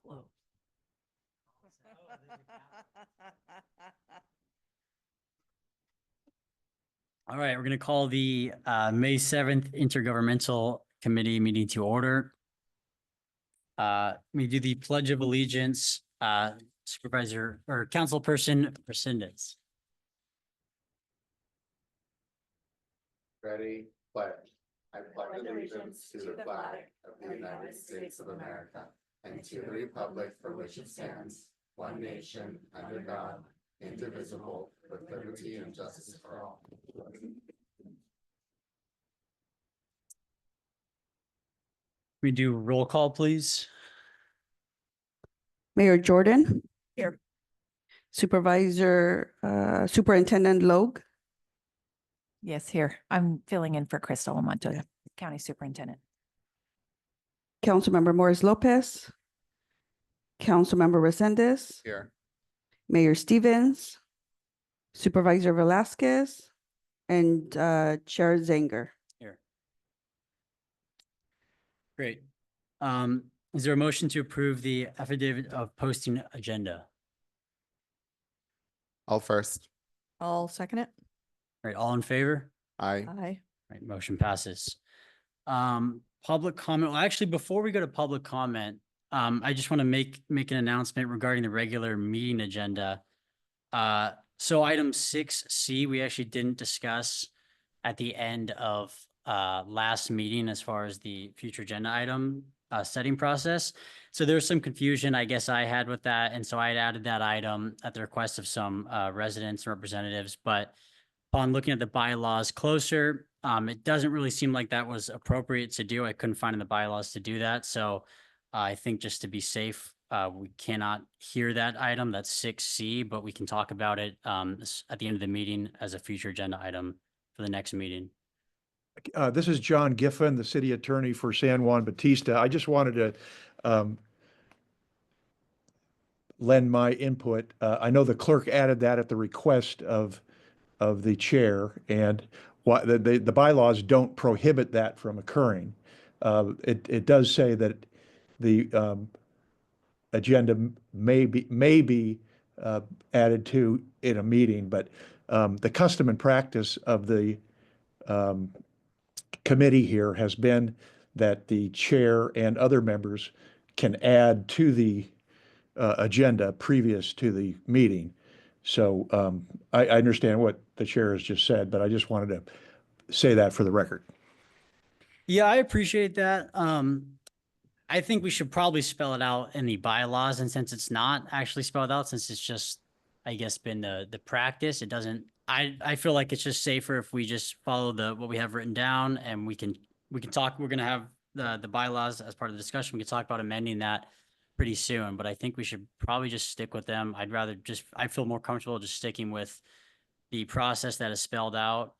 Close. All right, we're going to call the May 7th Intergovernmental Committee meeting to order. We do the Pledge of Allegiance, Supervisor or Councilperson Resendez. Ready, pledge. I pledge allegiance to the flag of the United States of America and to the republic for which it stands, one nation, under God, indivisible, with liberty and justice for all. We do roll call, please. Mayor Jordan. Here. Superintendent Logue. Yes, here. I'm filling in for Crystal Montoya, County Superintendent. Councilmember Morris Lopez. Councilmember Resendez. Here. Mayor Stevens. Supervisor Velasquez. And Chair Zanger. Here. Great. Is there a motion to approve the affidavit of posting agenda? I'll first. I'll second it. All right, all in favor? Aye. Aye. Right, motion passes. Public comment. Well, actually, before we go to public comment, I just want to make an announcement regarding the regular meeting agenda. So item 6C, we actually didn't discuss at the end of last meeting as far as the future agenda item setting process. So there was some confusion, I guess, I had with that. And so I had added that item at the request of some residents and representatives. But upon looking at the bylaws closer, it doesn't really seem like that was appropriate to do. I couldn't find in the bylaws to do that. So I think just to be safe, we cannot hear that item. That's 6C, but we can talk about it at the end of the meeting as a future agenda item for the next meeting. This is John Giffen, the city attorney for San Juan Bautista. I just wanted to lend my input. I know the clerk added that at the request of the chair, and what the bylaws don't prohibit that from occurring. It does say that the agenda may be added to in a meeting, but the custom and practice of the committee here has been that the chair and other members can add to the agenda previous to the meeting. So I understand what the chair has just said, but I just wanted to say that for the record. Yeah, I appreciate that. I think we should probably spell it out in the bylaws, and since it's not actually spelled out, since it's just, I guess, been the practice, it doesn't. I feel like it's just safer if we just follow what we have written down, and we can talk. We're gonna have the bylaws as part of the discussion. We can talk about amending that pretty soon, but I think we should probably just stick with them. I feel more comfortable just sticking with the process that is spelled out,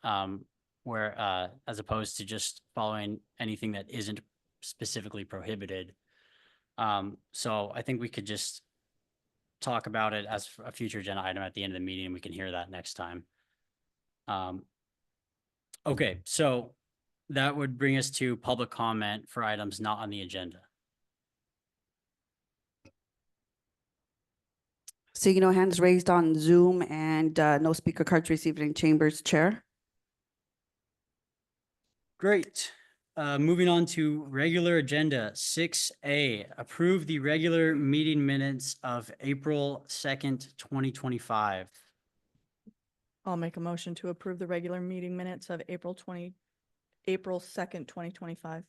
where as opposed to just following anything that isn't specifically prohibited. So I think we could just talk about it as a future agenda item at the end of the meeting, and we can hear that next time. Okay, so that would bring us to public comment for items not on the agenda. Seeing no hands raised on Zoom and no speaker cards received in chambers, Chair. Great. Moving on to regular agenda 6A, approve the regular meeting minutes of April 2nd, 2025. I'll make a motion to approve the regular meeting minutes of April 2nd, 2025.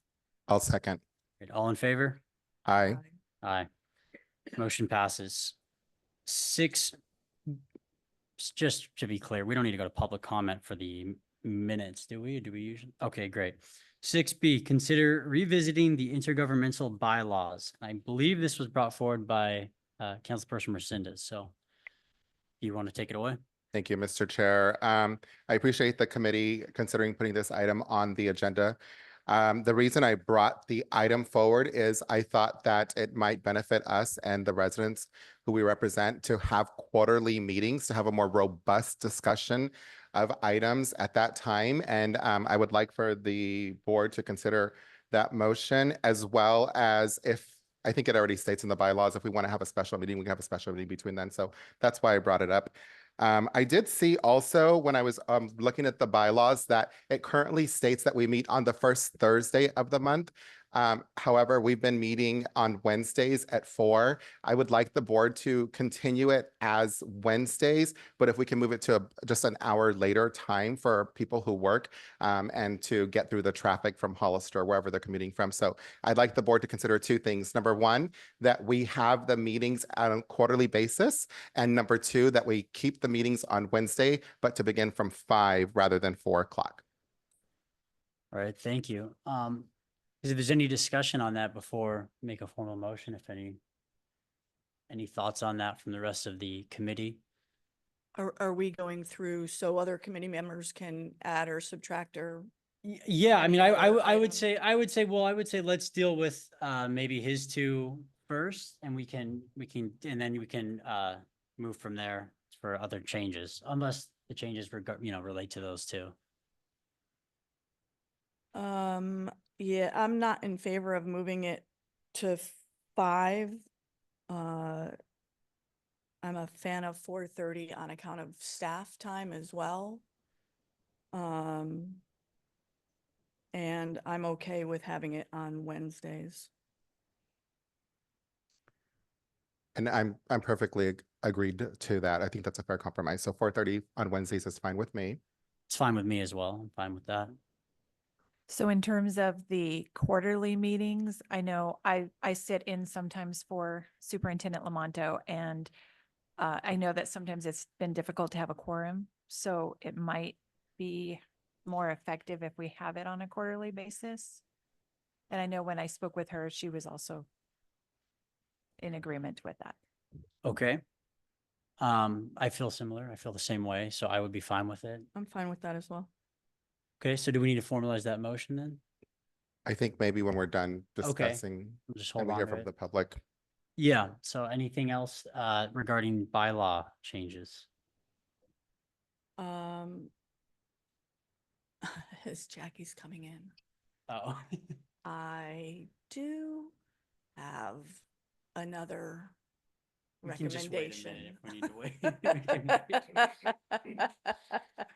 I'll second. Great. All in favor? Aye. Aye. Motion passes. 6, just to be clear, we don't need to go to public comment for the minutes, do we? Do we usually? Okay, great. 6B, consider revisiting the intergovernmental bylaws. I believe this was brought forward by Councilperson Resendez. So you want to take it away? Thank you, Mr. Chair. I appreciate the committee considering putting this item on the agenda. The reason I brought the item forward is I thought that it might benefit us and the residents who we represent to have quarterly meetings, to have a more robust discussion of items at that time. And I would like for the board to consider that motion, as well as if I think it already states in the bylaws, if we want to have a special meeting, we can have a special meeting between then. So that's why I brought it up. I did see also when I was looking at the bylaws that it currently states that we meet on the first Thursday of the month. However, we've been meeting on Wednesdays at 4. I would like the board to continue it as Wednesdays, but if we can move it to just an hour later time for people who work and to get through the traffic from Hollister, wherever they're commuting from. So I'd like the board to consider 2 things. Number 1, that we have the meetings on a quarterly basis. And number 2, that we keep the meetings on Wednesday, but to begin from 5 rather than 4 o'clock. All right, thank you. If there's any discussion on that before we make a formal motion, if any thoughts on that from the rest of the committee? Are we going through so other committee members can add or subtract or? Yeah, I mean, Any other I would item? say, let's deal with maybe his 2 first, and and then we can move from there for other changes, unless the changes relate to those 2. Yeah, I'm not in favor of moving it to 5. I'm a fan of 4:30 on account of staff time as well. And I'm okay with having it on Wednesdays. And I'm perfectly agreed to that. I think that's a fair compromise. So 4:30 on Wednesdays is fine with me. It's fine with me as well. I'm fine with that. So in terms of the quarterly meetings, I know I sit in sometimes for Superintendent Lamonto, and I know that sometimes it's been difficult to have a quorum, so it might be more effective if we have it on a quarterly basis. And I know when I spoke with her, she was also in agreement with that. Okay. I feel similar. I feel the same way, so I would be fine with it. I'm fine with that as well. Okay, so do we need to formalize that motion then? I think maybe when we're done Okay. discussing We'll just and hold we on hear to from it. the public. Yeah, so anything else regarding bylaw changes? As Jackie's coming in, Oh, I do have another we can just wait a minute recommendation. if we need to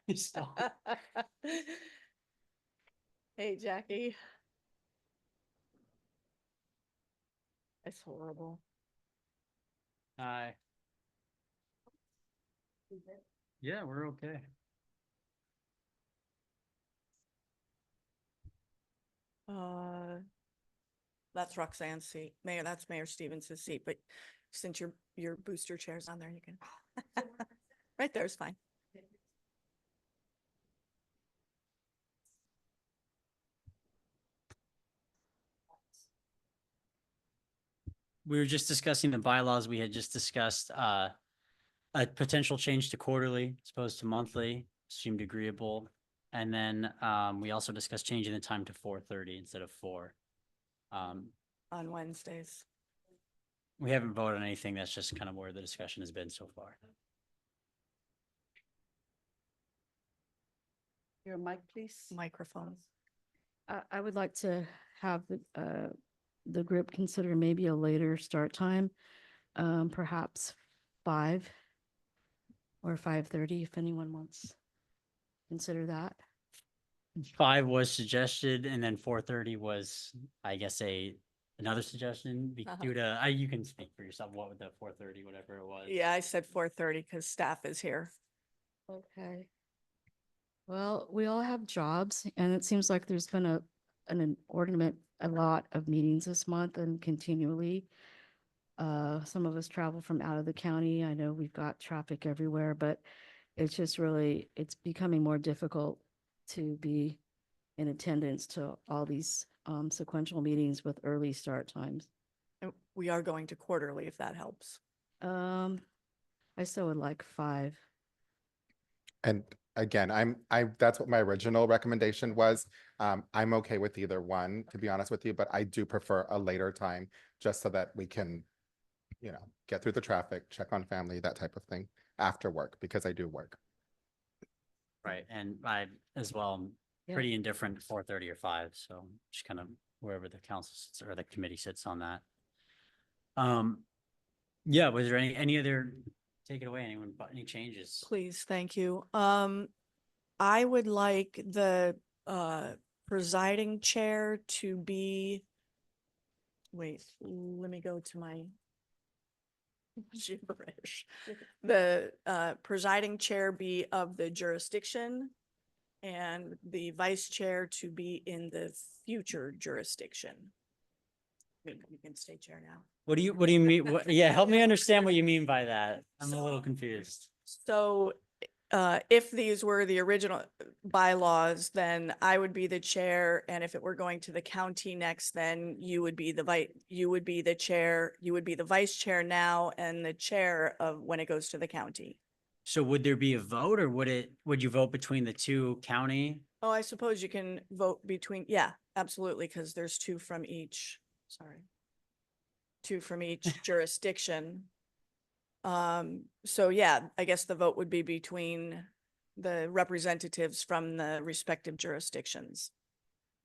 wait. Stop. Hey, Jackie. It's horrible. Hi. Yeah, we're okay. That's Roxanne's seat. That's Mayor Stevens' seat, but since your booster chair's on there, you can. Right there is fine. We were just discussing the bylaws. We had just discussed a potential change to quarterly as opposed to monthly, seemed agreeable. And then we also discussed changing the time to 4:30 instead of 4. On Wednesdays. We haven't voted on anything. That's just kind of where the discussion has been so far. Your mic, please. Microphones. I would like to have the group consider maybe a later start time, perhaps 5 or 5:30, if anyone wants. Consider that. 5 was suggested, and then 4:30 was, I guess, another suggestion due to, you can speak for yourself, what with the 4:30, whatever it was. Yeah, I said 4:30 because staff is here. Okay. Well, we all have jobs, and it seems like there's been an inordinate, a lot of meetings this month and continually. Some of us travel from out of the county. I know we've got traffic everywhere, but it's just really, it's becoming more difficult to be in attendance to all these sequential meetings with early start times. And we are going to quarterly if that helps. I still would like 5. And again, that's what my original recommendation was. I'm okay with either one, to be honest with you, but I do prefer a later time just so that we can, get through the traffic, check on family, that type of thing after work, because I do work. Right, and I as well, am Yeah. pretty indifferent 4:30 or 5, so just kind of wherever the council sits or the committee sits on that. Yeah, was there any other, take it away, anyone, any changes? Please, thank you. I would like the presiding chair to be, wait, let me go to my gibberish. The presiding chair be of the jurisdiction and the vice chair to be in the future jurisdiction. You can stay chair now. What do you mean? What, yeah, help me understand what you mean by that. I'm a little confused. So if these were the original bylaws, then I would be the chair, and if it were going to the county next, then you would be you would be the chair, you would be the vice chair now and the chair of when it goes to the county. So would there be a vote or would you vote between the two county? Oh, I suppose you can vote between, yeah, absolutely, because there's two from each, sorry. Two from each jurisdiction. So yeah, I guess the vote would be between the representatives from the respective jurisdictions.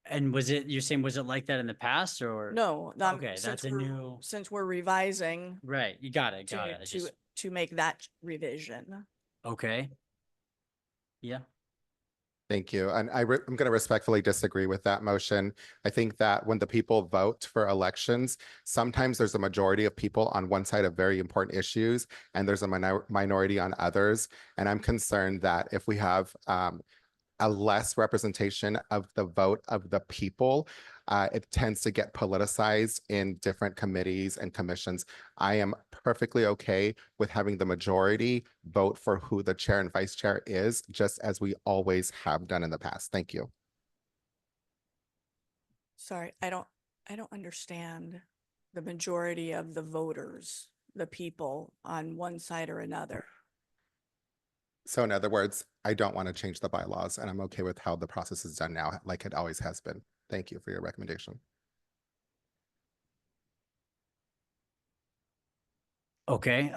And you're saying, was it like that in the past or? No, Okay, that's a new, since we're revising right, you got it, to, got it. I just, to make that revision. okay. Yeah, Thank you. And I'm going to respectfully disagree with that motion. I think that when the people vote for elections, sometimes there's a majority of people on one side of very important issues, and there's a minority on others. And I'm concerned that if we have a less representation of the vote of the people, it tends to get politicized in different committees and commissions. I am perfectly okay with having the majority vote for who the chair and vice chair is, just as we always have done in the past. Thank you. Sorry, I don't understand the majority of the voters, the people on one side or another. So in other words, I don't want to change the bylaws, and I'm okay with how the process is done now, like it always has been. Thank you for your recommendation. okay.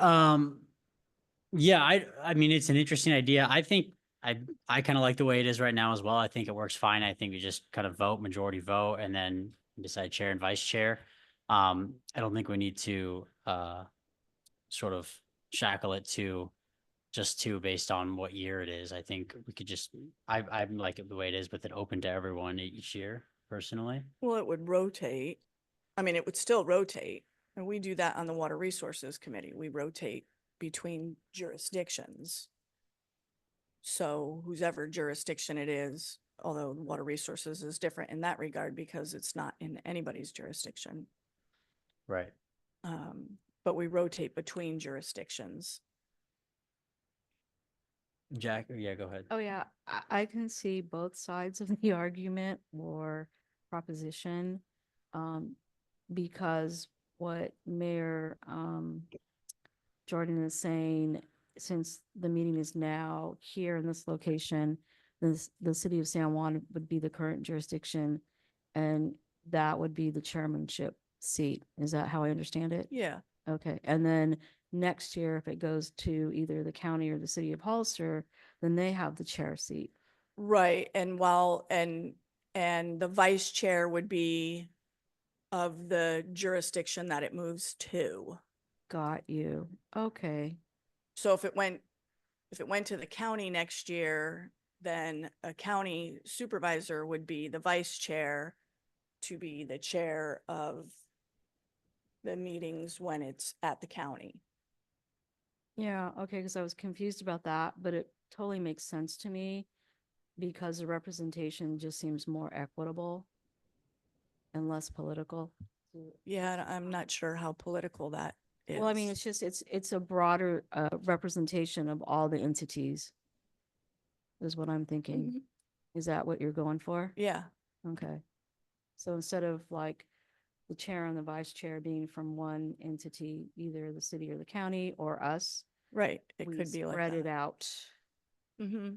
Yeah, I mean, it's an interesting idea. I think I kind of like the way it is right now as well. I think it works fine. I think we just kind of vote, majority vote, and then decide chair and vice chair. I don't think we need to sort of shackle it to just two based on what year it is. I think we could just, I like it the way it is with it open to everyone each year personally. Well, it would rotate. I mean, it would still rotate. And we do that on the Water Resources Committee. We rotate between jurisdictions. So whosever jurisdiction it is, although Water Resources is different in that regard because it's not in anybody's jurisdiction. Right. But we rotate between jurisdictions. Jack, yeah, go ahead. Oh, yeah, I can see both sides of the argument or proposition. Because what Mayor Jordan is saying, since the meeting is now here in this location, the city of San Juan would be the current jurisdiction, and that would be the chairmanship seat. Is that how I understand it? Yeah. Okay, and then next year, if it goes to either the county or the city of Hollister, then they have the chair seat. Right. And and the vice chair would be of the jurisdiction that it moves to. Got you. Okay. So if it went to the county next year, then a county supervisor would be the vice chair to be the chair of the meetings when it's at the county. Yeah, okay, because I was confused about that, but it totally makes sense to me because the representation just seems more equitable and less political. Yeah, and I'm not sure how political that is. Well, I mean, it's just, it's a broader representation of all the entities is what I'm thinking. Mhm. Is that what you're going for? Yeah, Okay. So instead of like the chair and the vice chair being from one entity, either the city or the county or us, right. It we could be like spread it that. out. Mm-hmm.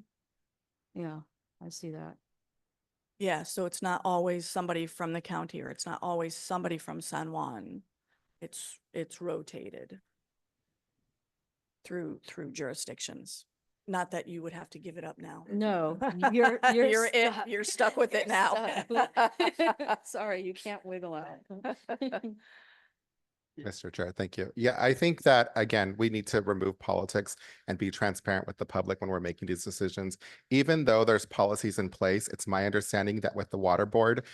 Yeah, I see that. Yeah, so it's not always somebody from the county or it's not always somebody from San Juan. It's rotated through jurisdictions. Not that you would have to give it up now. No, you're stuck. You're stuck with it You're now. stuck. Sorry, you can't wiggle out. Mr. Chair, thank you. Yeah, I think that, again, we need to remove politics and be transparent with the public when we're making these decisions. Even though there's policies in place, it's my understanding that with the water board,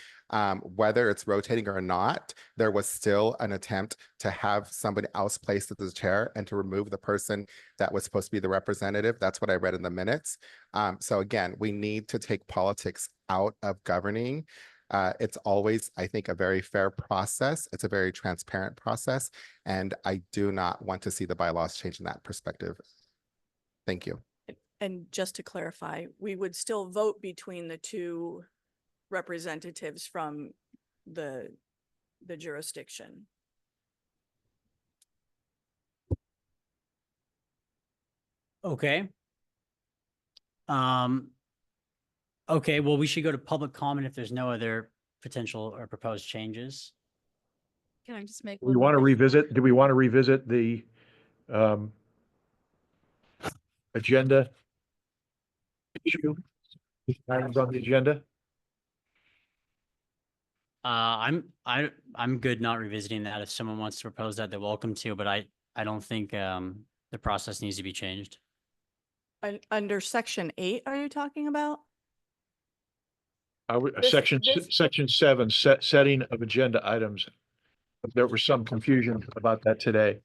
whether it's rotating or not, there was still an attempt to have somebody else placed as the chair and to remove the person that was supposed to be the representative. That's what I read in the minutes. So again, we need to take politics out of governing. It's always, I think, a very fair process. It's a very transparent process, and I do not want to see the bylaws change in that perspective. Thank you. And just to clarify, we would still vote between the two representatives from the jurisdiction. Okay. Okay, well, we should go to public comment if there's no other potential or proposed changes. Can I just make We one want to more? revisit, do we want to revisit the agenda issue? Items on the agenda? I'm good not revisiting that. If someone wants to propose that, they're welcome to, but I don't think the process needs to be changed. Under section 8, are you talking about? This- Section, this- section 7, setting of agenda items. There was some confusion about that today.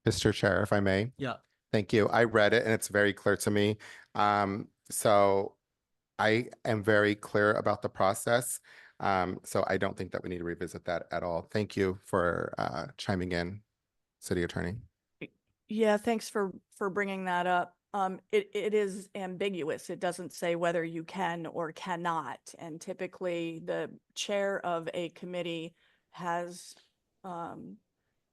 Mr. Chair, if I may. Yeah. Thank you. I read it and it's very clear to me. So I am very clear about the process. So I don't think that we need to revisit that at all. Thank you for chiming in, City Attorney. Yeah, thanks for bringing that up. It is ambiguous. It doesn't say whether you can or cannot. And typically the chair of a committee has,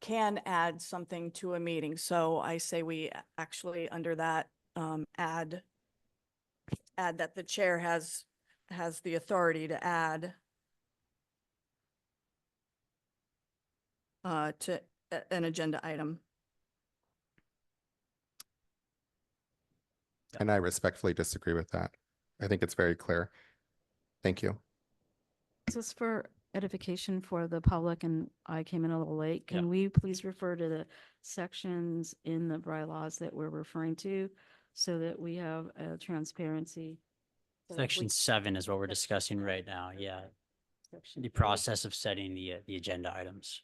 can add something to a meeting. So I say we actually under that, add that the chair has the authority to add to an agenda item. And I respectfully disagree with that. I think it's very clear. Thank you. Just for edification for the public, and I came in a little late, Yeah. can we please refer to the sections in the bylaws that we're referring to so that we have transparency? So if we- Section 7 is what we're discussing right now. Yeah. Section The 8. process of setting the agenda items.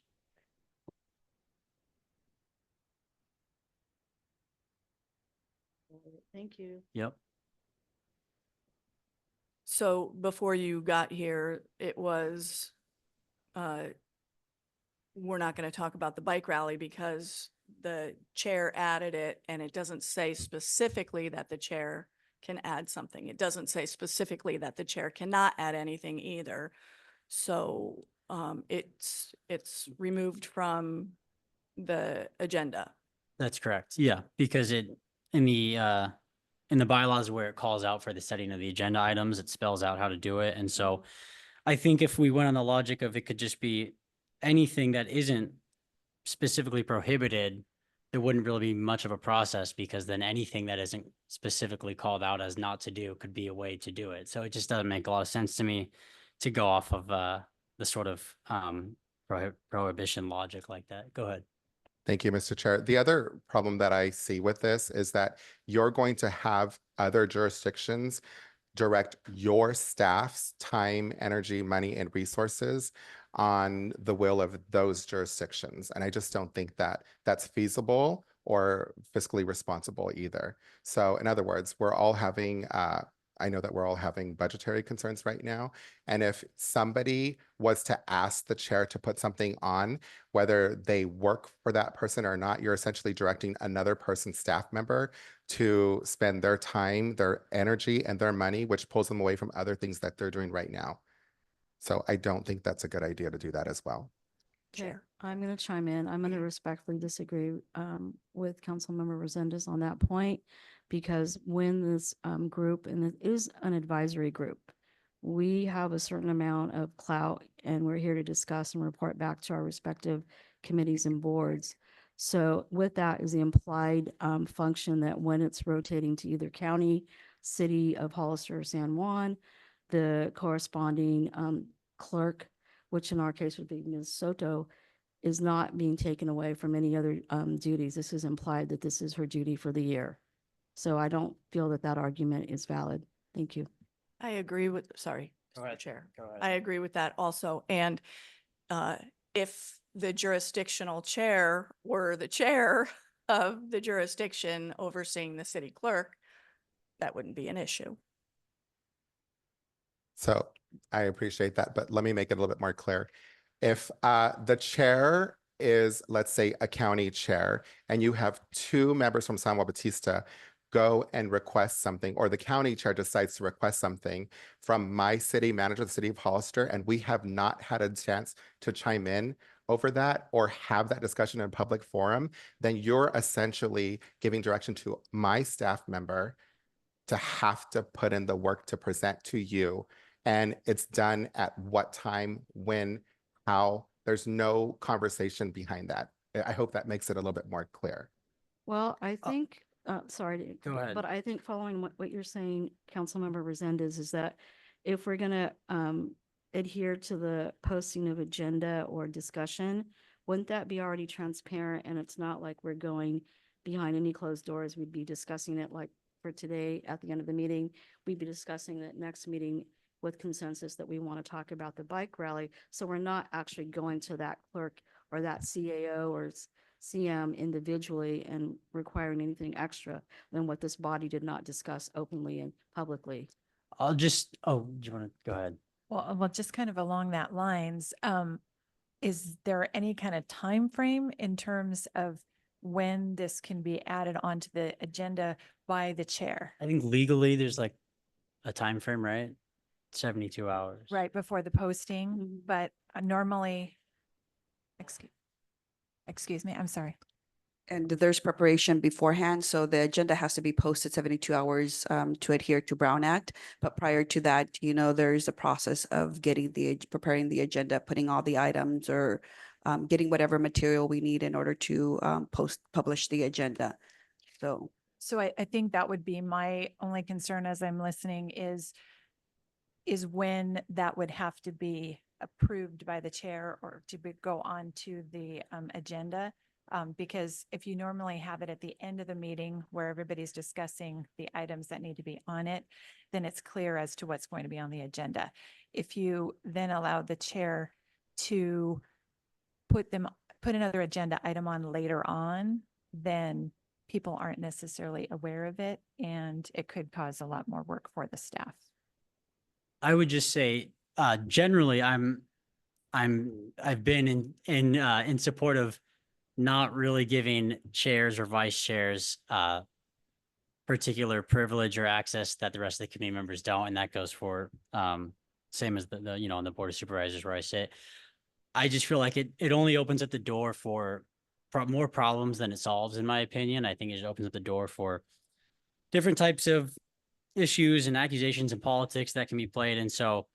Thank you. Yep. So before you got here, it was, we're not going to talk about the bike rally because the chair added it and it doesn't say specifically that the chair can add something. It doesn't say specifically that the chair cannot add anything either. So it's removed from the agenda. That's correct. Yeah, because in the bylaws where it calls out for the setting of the agenda items, it spells out how to do it. And so I think if we went on the logic of it could just be anything that isn't specifically prohibited, there wouldn't really be much of a process because then anything that isn't specifically called out as not to do could be a way to do it. So it just doesn't make a lot of sense to me to go off of the sort of prohibition logic like that. Go ahead. Thank you, Mr. Chair. The other problem that I see with this is that you're going to have other jurisdictions direct your staff's time, energy, money, and resources on the will of those jurisdictions. And I just don't think that that's feasible or fiscally responsible either. So in other words, we're all having, I know that we're all having budgetary concerns right now. And if somebody was to ask the chair to put something on, whether they work for that person or not, you're essentially directing another person's staff member to spend their time, their energy, and their money, which pulls them away from other things that they're doing right now. So I don't think that's a good idea to do that as well. Okay, Chair. I'm going to chime in. I'm going to respectfully disagree with Councilmember Resendez on that point, because when this group, and it is an advisory group, we have a certain amount of clout, and we're here to discuss and report back to our respective committees and boards. So with that is the implied function that when it's rotating to either county, city of Hollister or San Juan, the corresponding clerk which in our case would be Ms. Soto, is not being taken away from any other duties. This is implied that this is her duty for the year. So I don't feel that that argument is valid. Thank you. I agree with, sorry, Go Mr. ahead. Chair. Go ahead. I agree with that also. And if the jurisdictional chair were the chair of the jurisdiction overseeing the city clerk, that wouldn't be an issue. So I appreciate that, but let me make it a little bit more clear. If the chair is, let's say, a county chair, and you have two members from San Juan Bautista go and request something, or the county chair decides to request something from my city manager, the city of Hollister, and we have not had a chance to chime in over that or have that discussion in a public forum, then you're essentially giving direction to my staff member to have to put in the work to present to you. And it's done at what time, when, how. There's no conversation behind that. I hope that makes it a little bit more clear. Well, I think, sorry, Go ahead. but I think following what you're saying, Councilmember Resendez, is that if we're gonna adhere to the posting of agenda or discussion, wouldn't that be already transparent? And it's not like we're going behind any closed doors. We'd be discussing it like for today at the end of the meeting. We'd be discussing that next meeting with consensus that we want to talk about the bike rally. So we're not actually going to that clerk or that CAO or CM individually and requiring anything extra than what this body did not discuss openly and publicly. I'll just, oh, do you want to go ahead? Well, just kind of along that lines, is there any kind of time frame in terms of when this can be added onto the agenda by the chair? I think legally there's like a time frame, right? 72 hours. Right before the posting, Mhm. but normally, excuse me, I'm sorry. And there's preparation beforehand, so the agenda has to be posted 72 hours to adhere to Brown Act. But prior to that, there's a process of preparing the agenda, putting all the items or getting whatever material we need in order to publish the agenda. So I think that would be my only concern as I'm listening is when that would have to be approved by the chair or go on to the agenda. Because if you normally have it at the end of the meeting where everybody's discussing the items that need to be on it, then it's clear as to what's going to be on the agenda. If you then allow the chair to put another agenda item on later on, then people aren't necessarily aware of it and it could cause a lot more work for the staff. I would just say, generally, I've been in support of not really giving chairs or vice chairs, particular privilege or access that the rest of the committee members don't. And that goes for, same as the on the board of supervisors where I sit. I just feel like it only opens up the door for more problems than it solves, in my opinion. I think it opens up the door for different types of issues and accusations and politics that can be played. And so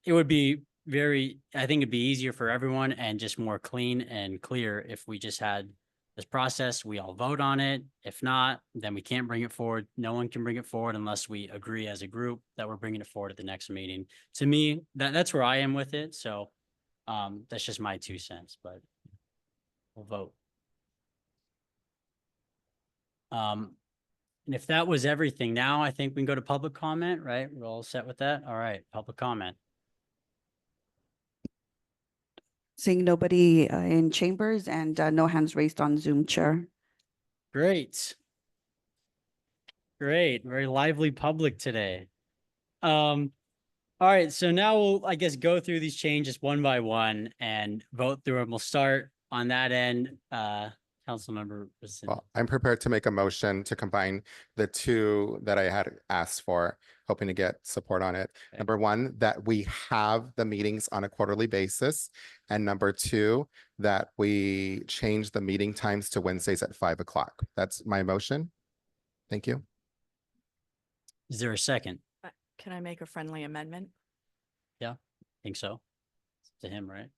it would be I think it'd be easier for everyone and just more clean and clear if we just had this process, we all vote on it. If not, then we can't bring it forward. No one can bring it forward unless we agree as a group that we're bringing it forward at the next meeting. To me, that's where I am with it. So that's just my 2 cents, but we'll vote. And if that was everything, now I think we can go to public comment, right? We're all set with that? All right, public comment. Seeing nobody in chambers and no hands raised on Zoom, Chair. Great. Great, very lively public today. All right, so now we'll, I guess, go through these changes one by one and vote through them. We'll start on that end. Councilmember. Well, I'm prepared to make a motion to combine the two that I had asked for, hoping to get support on it. Okay. Number one, that we have the meetings on a quarterly basis. And number two, that we change the meeting times to Wednesdays at 5 o'clock. That's my motion. Thank you. Is there a second? Can I make a friendly amendment? Think so. It's to him, right?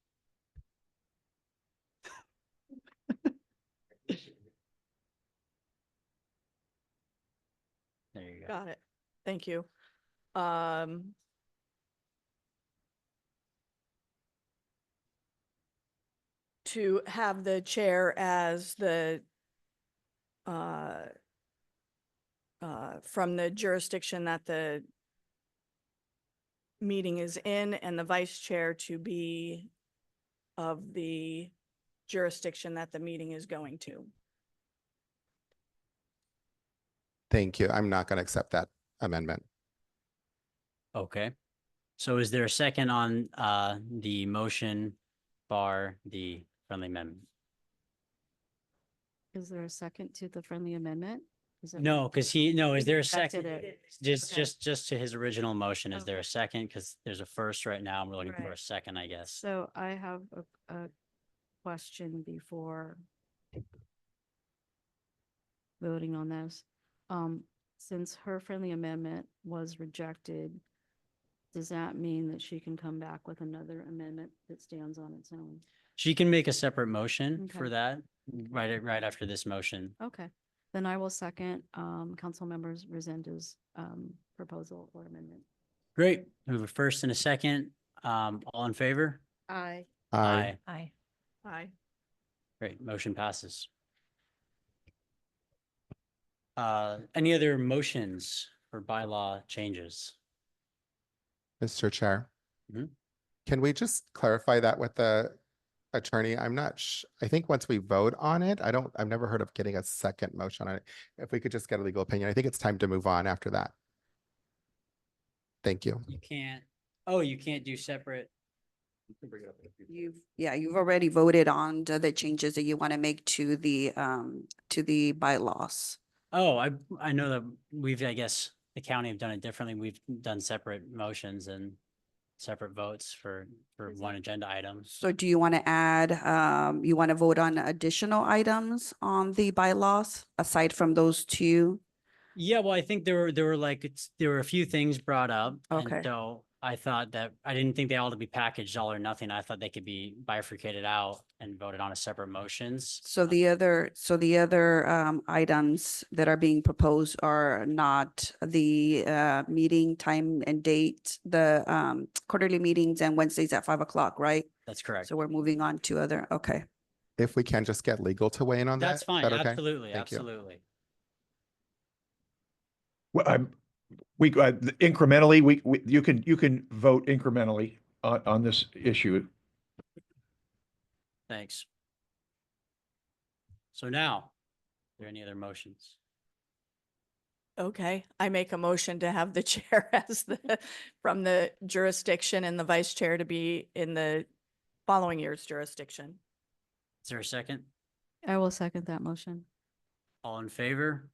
There you go. Got it. Thank you. to have the chair as the from the jurisdiction that the meeting is in, and the vice chair to be of the jurisdiction that the meeting is going to. Thank you. I'm not going to accept that amendment. Okay. So is there a second on the motion bar the friendly amendment? Is there a second to the friendly amendment? Is it- No, because is there a rejected second? it. Just, Okay. just to his original motion, is there Okay. a second? Because there's a first right now, and we're looking for Right. a second, I guess. So I have a question before voting on this. Since her friendly amendment was rejected, does that mean that she can come back with another amendment that stands on its own? She can make a separate motion for Okay. that, right after this motion. Okay, then I will second Councilmember Resenda's proposal or amendment. Great. We have a first and a second. All in favor? Aye. Aye. Aye. Aye. Great, motion passes. Any other motions for bylaw changes? Mr. Chair. Mhm. Can we just clarify that with the attorney? I'm not, I think once we vote on it, I've never heard of getting a second motion on it. If we could just get a legal opinion, I think it's time to move on after that. Thank you. You can't do separate. You've already voted on the changes that you want to make to the bylaws. Oh, I know that I guess the county have done it differently. We've done separate motions and separate votes for one agenda item. So do you want to add, you want to vote on additional items on the bylaws aside from those two? Yeah, well, I think there were a few things brought up. and Okay. So I thought that I didn't think they all to be packaged all or nothing. I thought they could be bifurcated out and voted on as separate motions. So the other items that are being proposed are not the meeting time and date, the quarterly meetings and Wednesdays at 5 o'clock, right? That's correct. So we're moving on to other, okay. If we can just get legal to weigh in on that. That's is fine. that okay? Absolutely, Thank you. absolutely. Well, we incrementally, you can vote incrementally on this issue. Thanks. So now, are there any other motions? Okay, I make a motion to have the chair as from the jurisdiction and the vice chair to be in the following year's jurisdiction. Is there a second? I will second that motion. All in favor?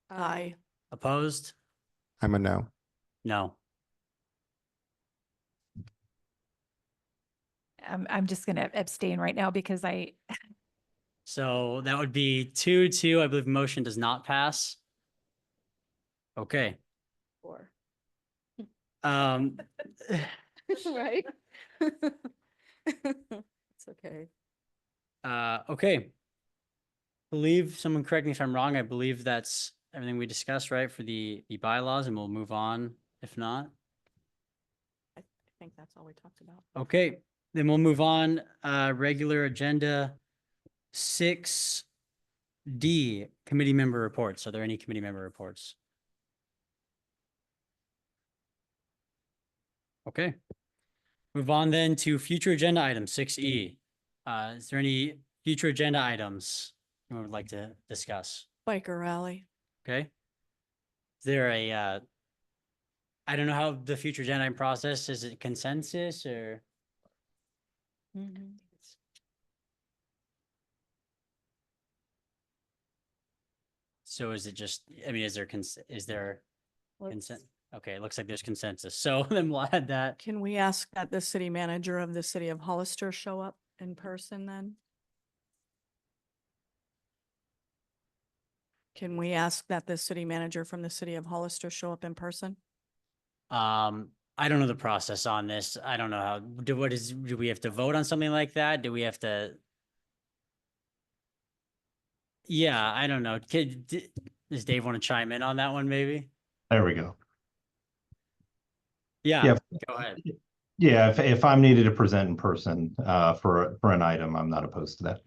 Aye. Opposed? I'm a no. No. I'm just gonna abstain right now because So that would be 2-2. I believe motion does not pass. Okay. Four. Um, Right? It's okay. okay. Believe, someone correct me if I'm wrong. I believe that's everything we discussed, right, for the bylaws, and we'll move on if not. I think that's all we talked about. Okay, then we'll move on. Regular agenda 6D, committee member reports. Are there any committee member reports? Okay. Move on then to future agenda item 6E. Is there any future agenda items you would like to discuss? Biker rally. Okay. Is there a, I don't know how the future agenda item process, is it consensus or? So is it just, I mean, is there consent? Okay, it looks like there's consensus. So then we'll add that. Can we ask that the city manager of the city of Hollister show up in person then? Can we ask that the city manager from the city of Hollister show up in person? I don't know the process on this. I don't know how, do we have to vote on something like that? Do we have to? Yeah, I don't know. Does Dave want to chime in on that one maybe? There we go. Yeah, Yeah. go ahead. Yeah, if I'm needed to present in person, for an item, I'm not opposed to that.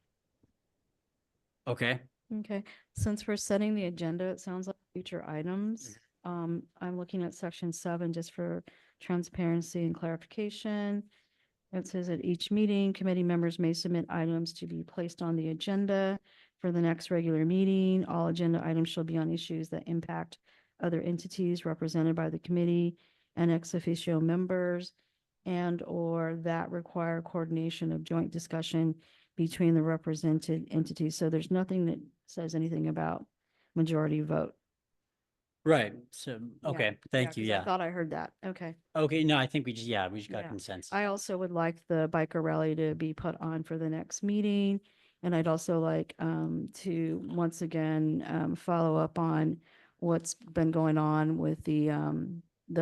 Okay, Okay, since we're setting the agenda, it sounds like future items. I'm looking at section 7 just for transparency and clarification. It says at each meeting, committee members may submit items to be placed on the agenda for the next regular meeting. All agenda items shall be on issues that impact other entities represented by the committee and ex officio members, and or that require coordination of joint discussion between the represented entities. So there's nothing that says anything about majority vote. right. So, Yeah, okay, thank you. 'cause I Yeah. thought I heard that. Okay. Okay, no, I think we just got Yeah. consensus. I also would like the biker rally to be put on for the next meeting. And I'd also like to once again follow up on what's been going on with the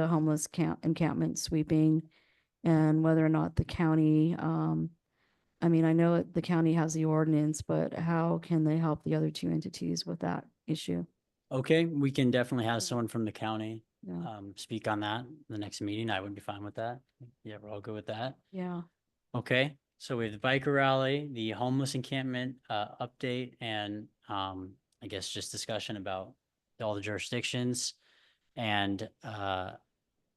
homeless encampment sweeping and whether or not the county, I mean, I know the county has the ordinance, but how can they help the other two entities with that issue? Okay, we can definitely have someone from the county Yeah. speak on that the next meeting. I would be fine with that. Yeah, we're all good with that. Yeah. Okay, so we have the biker rally, the homeless encampment update, and I guess just discussion about all the jurisdictions. And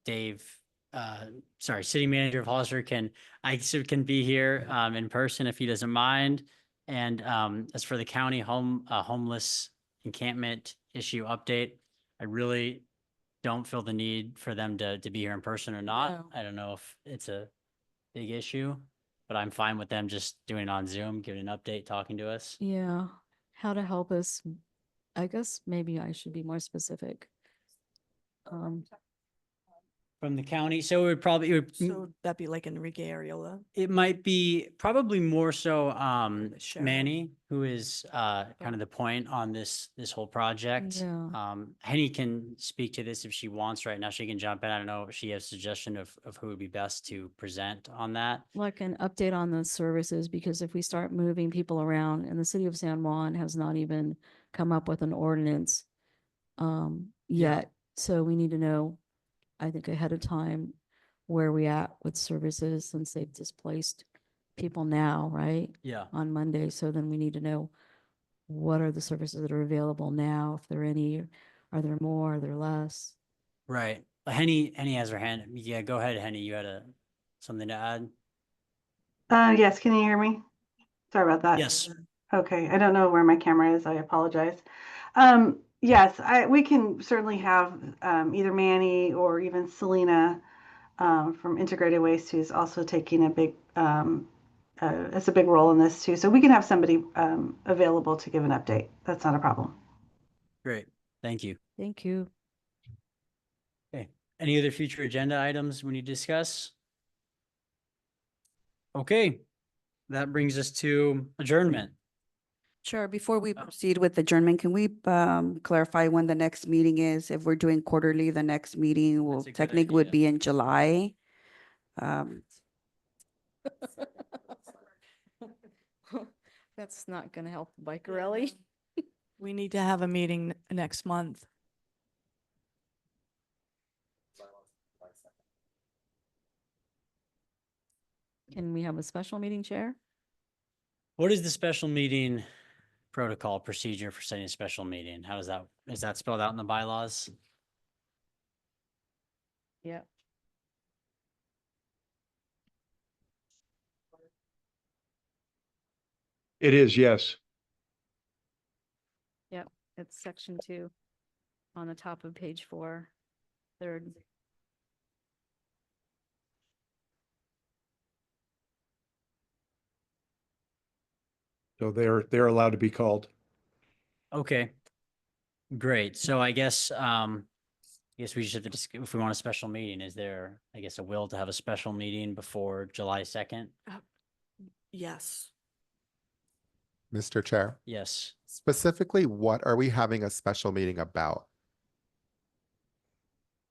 Dave, City Manager of Hollister can be here in person if he doesn't mind. And as for the county homeless encampment issue update, I really don't feel the need for them to be here in person or not. No. I don't know if it's a big issue, but I'm fine with them just doing it on Zoom, giving an update, talking to us. Yeah. How to help us. I guess maybe I should be more specific. From the county, so it would probably, So that'd be like Enrique Ariola. it might be probably more so The sheriff. Manny, who is kind of the point on this whole project. Yeah. Henny can speak to this if she wants right now. She can jump in. I don't know if she has a suggestion of who would be best to present on that. Like an update on the services, because if we start moving people around, and the city of San Juan has not even come up with an ordinance yet, so we need to know, I think, ahead of time where we at with services, since they've displaced people now, right? Yeah. On Monday, so then we need to know what are the services that are available now, if there are any, are there more, are there less? Right. Henny has her hand. Yeah, go ahead, Henny. You had something to add? Yes, can you hear me? Sorry about that. Yes. Okay, I don't know where my camera is. I apologize. Yes, we can certainly have either Manny or even Selena from Integrated Waste, who's also taking a big it's a big role in this too. So we can have somebody available to give an update. That's not a problem. Great. Thank you. Thank you. Okay. Any other future agenda items we need to discuss? Okay. That brings us to adjournment. Sure. Before we proceed with adjournment, can we clarify when the next meeting is? If we're doing quarterly, the next meeting will That's a good technically would idea. be in July. That's not gonna help the biker rally. We need to have a meeting next month. Can we have a special meeting, Chair? What is the special meeting protocol procedure for setting a special meeting? How is that spelled out in the bylaws? Yeah. It is, yes. Yep, it's section 2 on the top of page 4, third. So they're allowed to be called. Okay. Great. So I guess we just have to if we want a special meeting, is there, I guess, a will to have a special meeting before July 2nd? Yes. Mr. Chair, Yes. specifically, what are we having a special meeting about?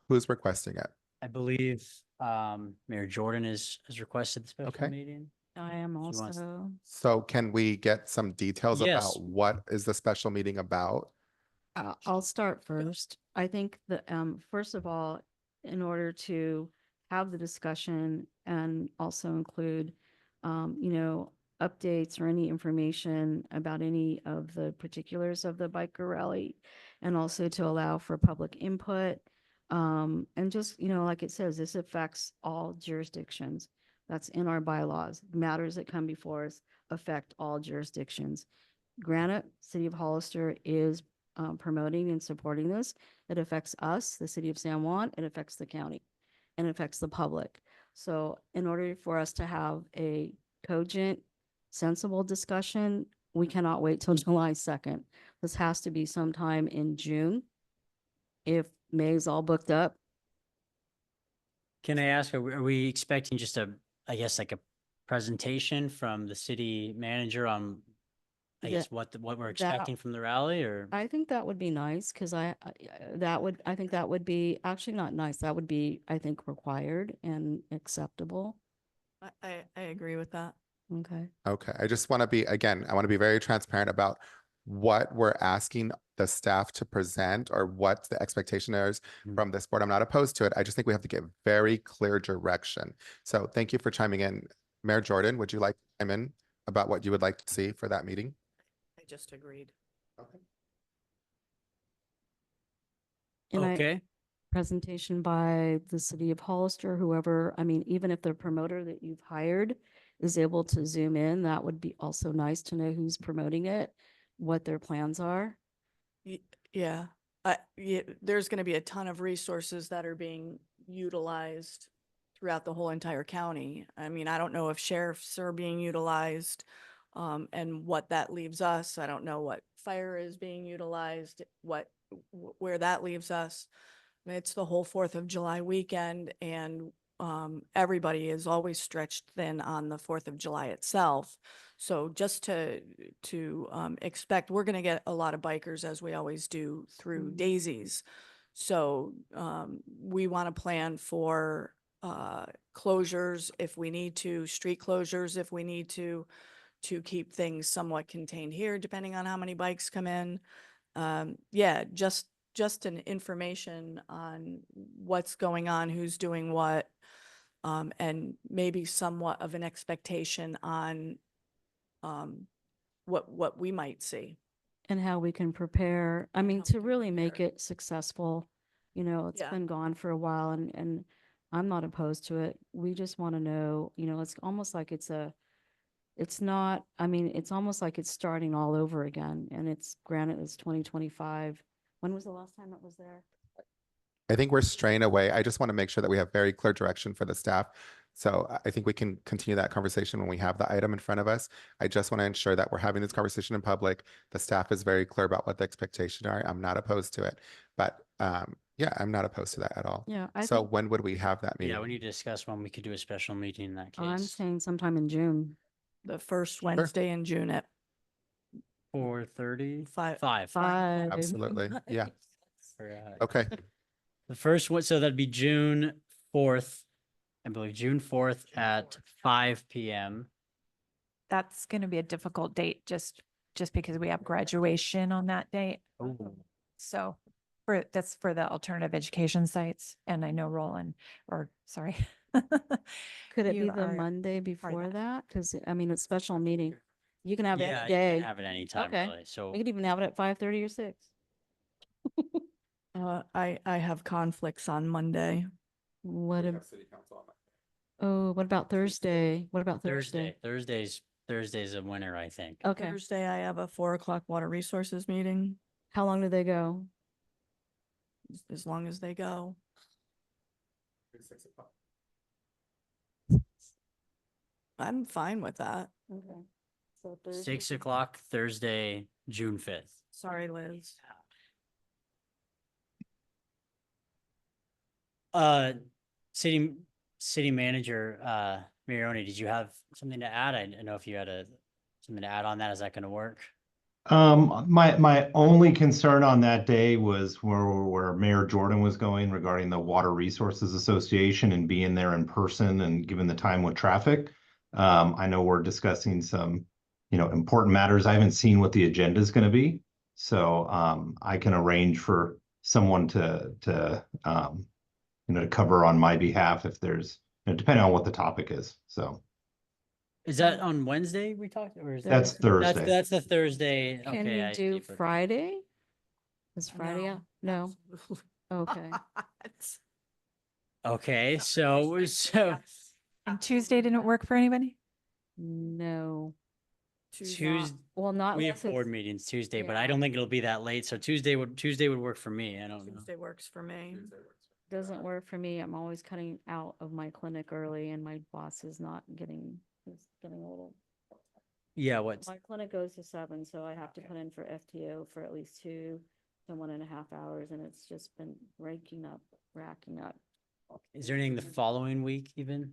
Who's requesting it? I believe Mayor Jordan has requested the special Okay. meeting. I am She wants- also, So can we get some details Yes. about what is the special meeting about? I'll start first. I think that, first of all, in order to have the discussion and also include, you know, updates or any information about any of the particulars of the biker rally, and also to allow for public input. And just, you know, like it says, this affects all jurisdictions. That's in our bylaws. Matters that come before us affect all jurisdictions. Granted, City of Hollister is promoting and supporting this. It affects us, the City of San Juan, it affects the county, and it affects the public. So in order for us to have a cogent, sensible discussion, we cannot wait till July 2nd. This has to be sometime in June. If May's all booked up, Can I ask, are we expecting just a, I guess, like a presentation from the city manager on, I Yeah, guess, what we're expecting from the rally, or? I think that would be nice, because I think that would be, actually not nice, that would be, I think, required and acceptable. I agree with that. Okay. Okay, I just want to be, again, I want to be very transparent about what we're asking the staff to present or what the expectation is from this board. I'm not opposed to it. I just think we have to get very clear direction. So thank you for chiming in. Mayor Jordan, would you like to chime in about what you would like to see for that meeting? I just agreed. Okay. And Okay, presentation by the City of Hollister, whoever, I mean, even if the promoter that you've hired is able to zoom in, that would be also nice to know who's promoting it, what their plans are. Yeah, there's going to be a ton of resources that are being utilized throughout the whole entire county. I mean, I don't know if sheriffs are being utilized, and what that leaves us. I don't know what fire is being utilized, where that leaves us. I mean, it's the whole 4th of July weekend, and everybody is always stretched thin on the 4th of July itself. So just to expect, we're going to get a lot of bikers, as we always do, through daisies. So we want to plan for closures if we need to, street closures if we need to keep things somewhat contained here, depending on how many bikes come in. Yeah, just an information on what's going on, who's doing what, and maybe somewhat of an expectation on what we might see. And how we can prepare, I mean, how we to can really make prepare. it successful. You know, it's Yeah. been gone for a while, and I'm not opposed to it. We just want to know, you know, it's almost like it's not, I mean, it's almost like it's starting all over again, and it's, granted, it's 2025. When was the last time it was there? I think we're straying away. I just want to make sure that we have very clear direction for the staff. So I think we can continue that conversation when we have the item in front of us. I just want to ensure that we're having this conversation in public. The staff is very clear about what the expectations are. I'm not opposed to it, but yeah, I'm not opposed to that at all. Yeah, So when would we have that yeah, meeting? we need to discuss when we could do a special meeting in that I'm case. saying sometime in June. The first Wednesday in June at 4:30? 5. 5. Absolutely. Yeah. Forgot. Okay. The first one, so that'd be June 4th, I believe, June 4th at 5 p.m. That's going to be a difficult date just because we have graduation on that date. So that's for the alternative education sites. And I know Roland, or sorry. Could it You be the are Monday before that. that? Because, I mean, it's special meeting. You can have it Yeah, any you can day. have it anytime, Okay. really. So We could even have it at 5:30 or 6. I have conflicts on Monday. What about Thursday? What about Thursday? Thursday's a winner, I think. Okay. Thursday, I have a 4 o'clock water resources meeting, How long do they go? as long as they go. I'm fine with that. Okay. So Thursday. 6 o'clock, Thursday, June 5th. Sorry, Liz. City manager, Marioni, did you have something to add? I don't know if you had something to add on that. Is that going to work? My only concern on that day was where Mayor Jordan was going regarding the Water Resources Association and being there in person and given the time with traffic. I know we're discussing some, important matters. I haven't seen what the agenda is going to be. So I can arrange for someone to to cover on my behalf if there's, depending on what the topic is. So Is that on Wednesday we talked, or is that? that's Thursday. That's the Thursday. Can Okay, you I do see, but- Friday? Is Friday out? No? Okay. Okay, so And Tuesday didn't work for anybody? No. Tuesday, Well, not we have unless it's- board meetings Tuesday, but I Yeah. don't think it'll be that late. So Tuesday would work for me. I don't know. Tuesday works for me. Doesn't work for me. I'm always cutting out of my clinic early and my boss is not getting, is getting a little. Yeah, what's, My clinic goes to 7, so I have to put in for FTO for at least 2 to 1.5 hours, and it's just been racking up. is there anything the following week even?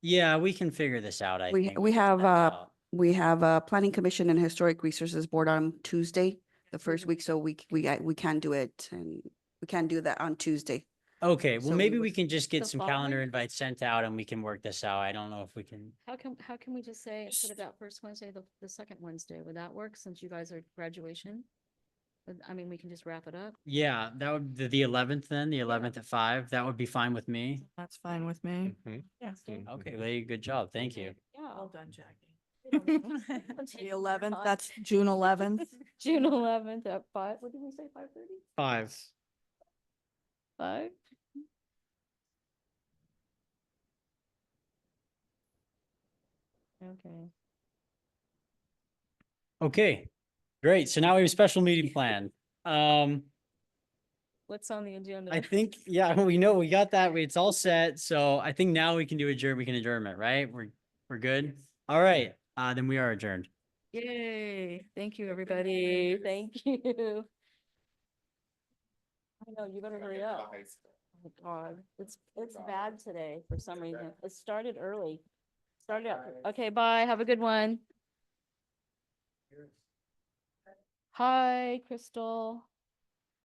Yeah, we can figure this out, I We think. we can have figure it out. we have Planning Commission and Historic Resources Board on Tuesday, the first week, so we can do it, and we can do that on Tuesday. Okay, well, so we maybe would- we can just get The some calendar following- invites sent out and we can work this out. I don't know if we can. How can we just say, instead of that first Wednesday, the second Wednesday? Would that work since you guys are graduation? I mean, we can just wrap it up. Yeah, that would, the 11th then, the 11th at 5, that would be fine with me. That's fine with me. Mhm. Yeah. Okay, Lady, good job. Thank you. Yeah. Well done, Jackie. The 11th, that's June 11th. June 11th at 5. What did we say, 5:30? 5. 5? Okay. Okay, great. So now we have a special meeting plan. What's on the agenda? I think, yeah, we know, we got that. It's all set. So I think now we can do adjourn, we can adjournment, right? We're good? All right, then we are adjourned. Yay. Thank you, everybody. Thank you. I know, you better hurry up. Oh, God, it's bad today for some reason. It started early. Started out. Okay, bye. Have a good one. Hi, Crystal.